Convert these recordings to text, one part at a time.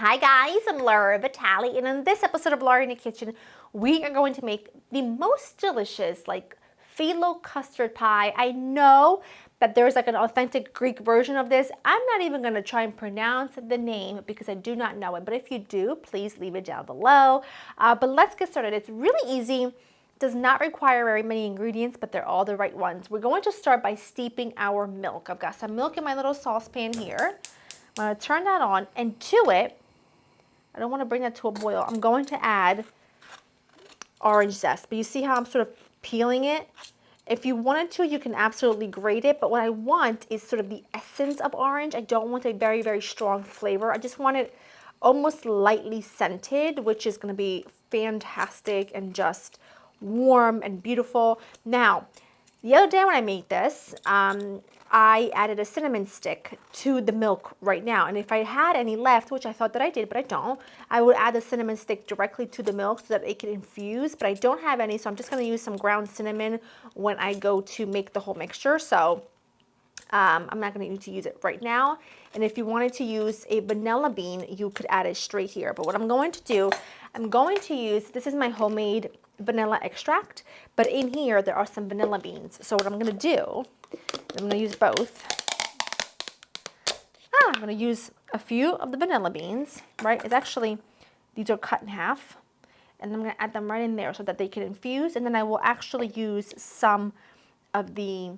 Hi guys, I'm Laura Vitale, and in this episode of Laura in the Kitchen, we are going to make the most delicious, Filo Custard Pie. I know that there's an authentic Greek version of this. I'm not even going to try and pronounce the name because I do not know it, but if you do, please leave it down below. But let's get started. It's really easy. Does not require very many ingredients, but they're all the right ones. We're going to start by steeping our milk. I've got some milk in my little saucepan here. I'm going to turn that on, and to it, I don't want to bring that to a boil. I'm going to add orange zest, but you see how I'm sort of peeling it? If you wanted to, you can absolutely grate it, but what I want is sort of the essence of orange. I don't want a very, very strong flavor. I just want it almost lightly scented, which is going to be fantastic and just warm and beautiful. Now, the other day when I made this, I added a cinnamon stick to the milk right now. And if I had any left, which I thought that I did, but I don't, I would add the cinnamon stick directly to the milk so that it can infuse. But I don't have any, so I'm just going to use some ground cinnamon when I go to make the whole mixture. So I'm not going to need to use it right now. And if you wanted to use a vanilla bean, you could add it straight here. But what I'm going to do, I'm going to use, this is my homemade vanilla extract, but in here there are some vanilla beans. So what I'm going to do, I'm going to use both. I'm going to use a few of the vanilla beans, right? It's actually, these are cut in half, and I'm going to add them right in there so that they can infuse, and then I will actually use some of the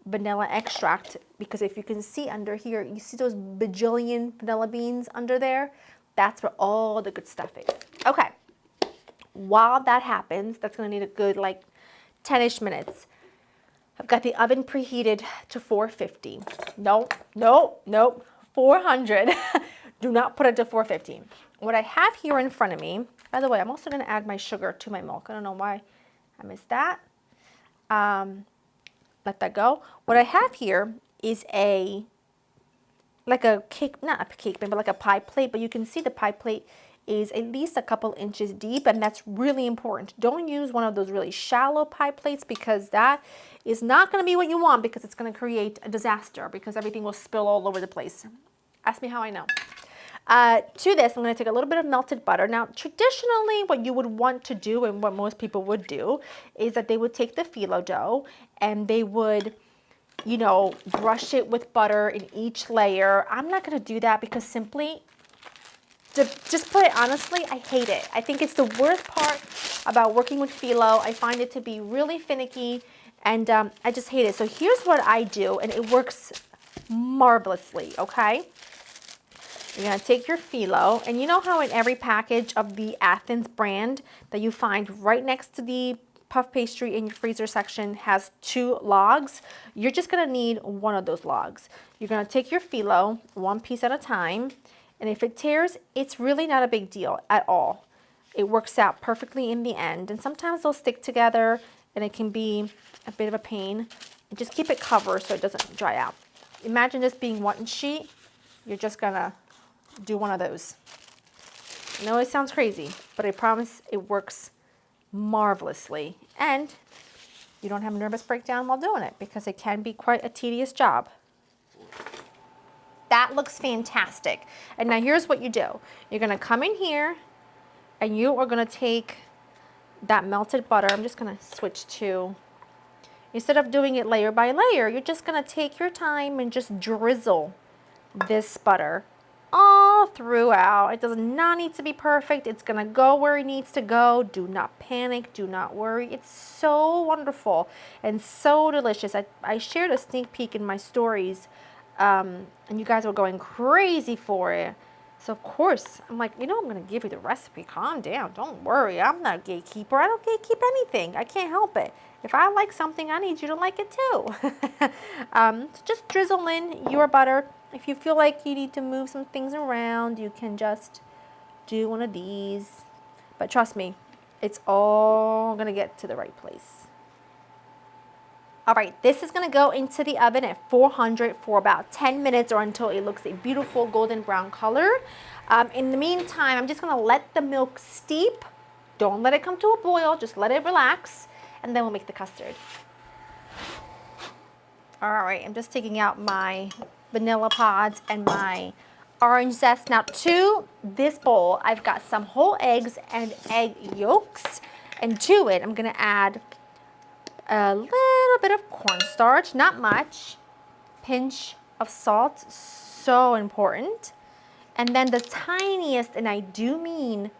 vanilla extract, because if you can see under here, you see those bajillion vanilla beans under there? That's where all the good stuff is. Okay, while that happens, that's going to need a good 10-ish minutes. I've got the oven preheated to 450. Nope, 400. Do not put it to 450. What I have here in front of me, by the way, I'm also going to add my sugar to my milk. I don't know why I missed that. Let that go. What I have here is a cake, not a cake pan, but a pie plate. But you can see the pie plate is at least a couple inches deep, and that's really important. Don't use one of those really shallow pie plates, because that is not going to be what you want, because it's going to create a disaster, because everything will spill all over the place. Ask me how I know. To this, I'm going to take a little bit of melted butter. Now, traditionally, what you would want to do, and what most people would do, is that they would take the phyllo dough and they would, brush it with butter in each layer. I'm not going to do that, because simply, to just put it honestly, I hate it. I think it's the worst part about working with phyllo. I find it to be really finicky, and I just hate it. So here's what I do, and it works marvelously, okay? You're going to take your phyllo, and you know how in every package of the Athens brand that you find right next to the puff pastry in your freezer section has 2 logs? You're just going to need one of those logs. You're going to take your phyllo one piece at a time, and if it tears, it's really not a big deal at all. It works out perfectly in the end, and sometimes they'll stick together and it can be a bit of a pain. And just keep it covered so it doesn't dry out. Imagine this being one sheet. You're just going to do one of those. I know it sounds crazy, but I promise it works marvelously, and you don't have a nervous breakdown while doing it, because it can be quite a tedious job. That looks fantastic. And now here's what you do. You're going to come in here and you are going to take that melted butter. I'm just going to switch to, instead of doing it layer by layer, you're just going to take your time and just drizzle this butter all throughout. It does not need to be perfect. It's going to go where it needs to go. Do not panic. Do not worry. It's so wonderful and so delicious. I shared a sneak peek in my stories, and you guys were going crazy for it. So of course, I'm like, I'm going to give you the recipe. Calm down. Don't worry. I'm not a gatekeeper. I don't gatekeep anything. I can't help it. If I like something, I need you to like it too. So just drizzle in your butter. If you feel like you need to move some things around, you can just do one of these. But trust me, it's all going to get to the right place. All right, this is going to go into the oven at 400 for about 10 minutes, or until it looks a beautiful golden brown color. In the meantime, I'm just going to let the milk steep. Don't let it come to a boil. Just let it relax, and then we'll make the custard. All right, I'm just taking out my vanilla pods and my orange zest. Now to this bowl, I've got some whole eggs and egg yolks. And to it, I'm gonna add a little bit of cornstarch, not much. Pinch of salt, so important. And then the tiniest, and I do mean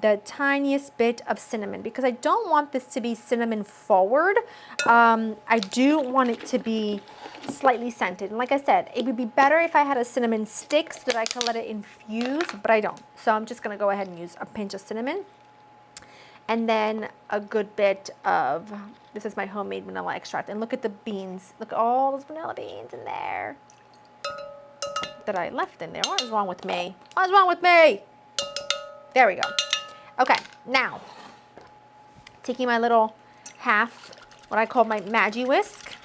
the tiniest bit of cinnamon, because I don't want this to be cinnamon forward. I do want it to be slightly scented. And like I said, it would be better if I had a cinnamon stick so that I could let it infuse, but I don't. So I'm just gonna go ahead and use a pinch of cinnamon. And then a good bit of, this is my homemade vanilla extract. And look at the beans. Look at all those vanilla beans in there that I left in there. What is wrong with me? What is wrong with me? There we go. Okay, now, taking my little half, what I call my Maggi whisk,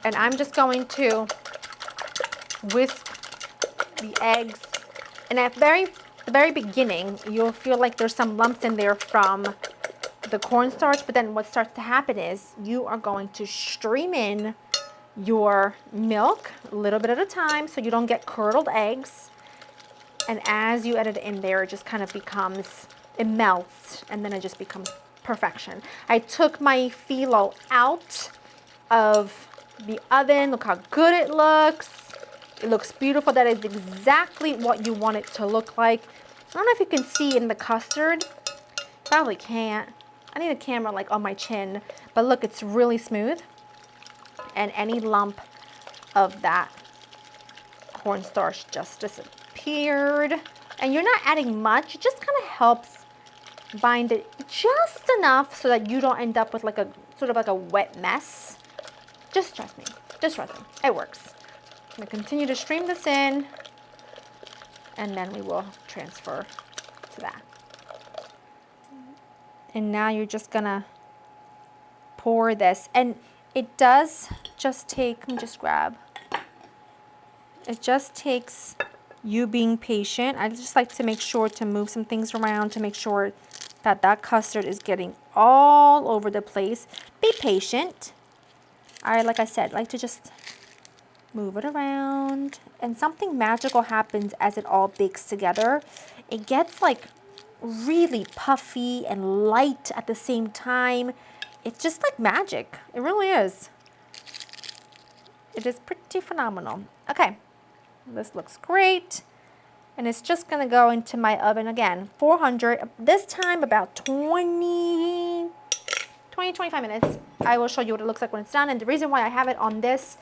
and I'm just going to whisk the eggs. And at the very beginning, you'll feel like there's some lumps in there from the cornstarch, but then what starts to happen is you are going to stream in your milk a little bit at a time so you don't get curdled eggs. And as you add it in there, it just kind of becomes, it melts, and then it just becomes perfection. I took my Filo out of the oven. Look how good it looks. It looks beautiful. That is exactly what you want it to look like. I don't know if you can see in the custard. Probably can't. I need a camera like on my chin. But look, it's really smooth. And any lump of that cornstarch just disappeared. And you're not adding much. It just kind of helps bind it just enough so that you don't end up with like a sort of like a wet mess. Just trust me. Just trust me. It works. I'm going to continue to stream this in, and then we will transfer to that. And now you're just going to pour this. And it does just take, let me just grab. It just takes you being patient. I just like to make sure to move some things around to make sure that that custard is getting all over the place. Be patient. Like I said, like to just move it around. And something magical happens as it all bakes together. It gets like really puffy and light at the same time. It's just like magic. It really is. It is pretty phenomenal. Okay, this looks great. And it's just gonna go into my oven again, 400, this time about 25 minutes. I will show you what it looks like when it's done. And the reason why I have it on this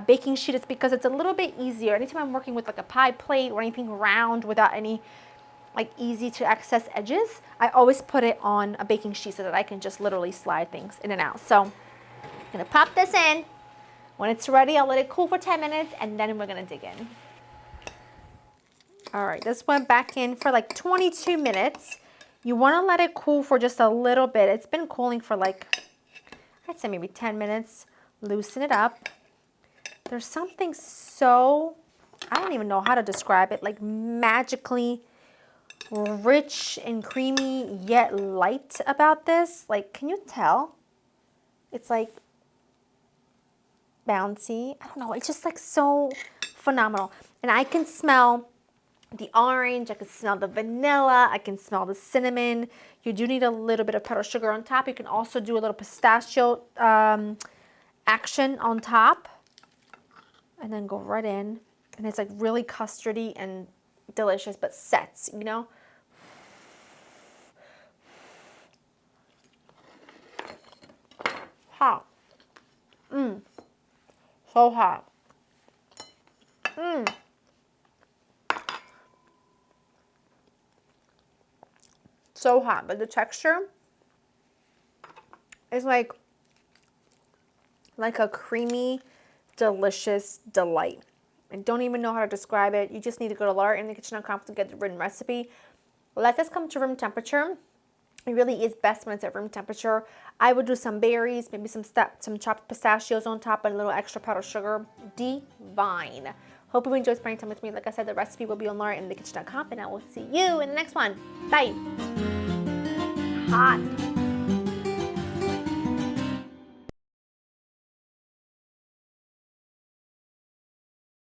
baking sheet is because it's a little bit easier. Anytime I'm working with like a pie plate or anything round without any like easy to access edges, I always put it on a baking sheet so that I can just literally slide things in and out. So I'm gonna pop this in. When it's ready, I'll let it cool for 10 minutes and then we're gonna dig in. All right, this went back in for like 22 minutes. You wanna let it cool for just a little bit. It's been cooling for like, I'd say maybe 10 minutes. Loosen it up. There's something so, I don't even know how to describe it, like magically rich and creamy yet light about this. Like, can you tell? It's like bouncy. I don't know, it's just like so phenomenal. And I can smell the orange, I can smell the vanilla, I can smell the cinnamon. You do need a little bit of powdered sugar on top. You can also do a little pistachio action on top. And then go right in. And it's like really custardy and delicious, but sets, you know? Hot. So hot. So hot, but the texture is like a creamy, delicious delight. I don't even know how to describe it. You just need to go to LauraInTheKitchen.com to get the written recipe. Let this come to room temperature. It really is best when it's at room temperature. I would do some berries, maybe some chopped pistachios on top, and a little extra powdered sugar. Divine. Hope you enjoyed spending time with me. Like I said, the recipe will be on LauraInTheKitchen.com, and I will see you in the next one. Bye. Hot.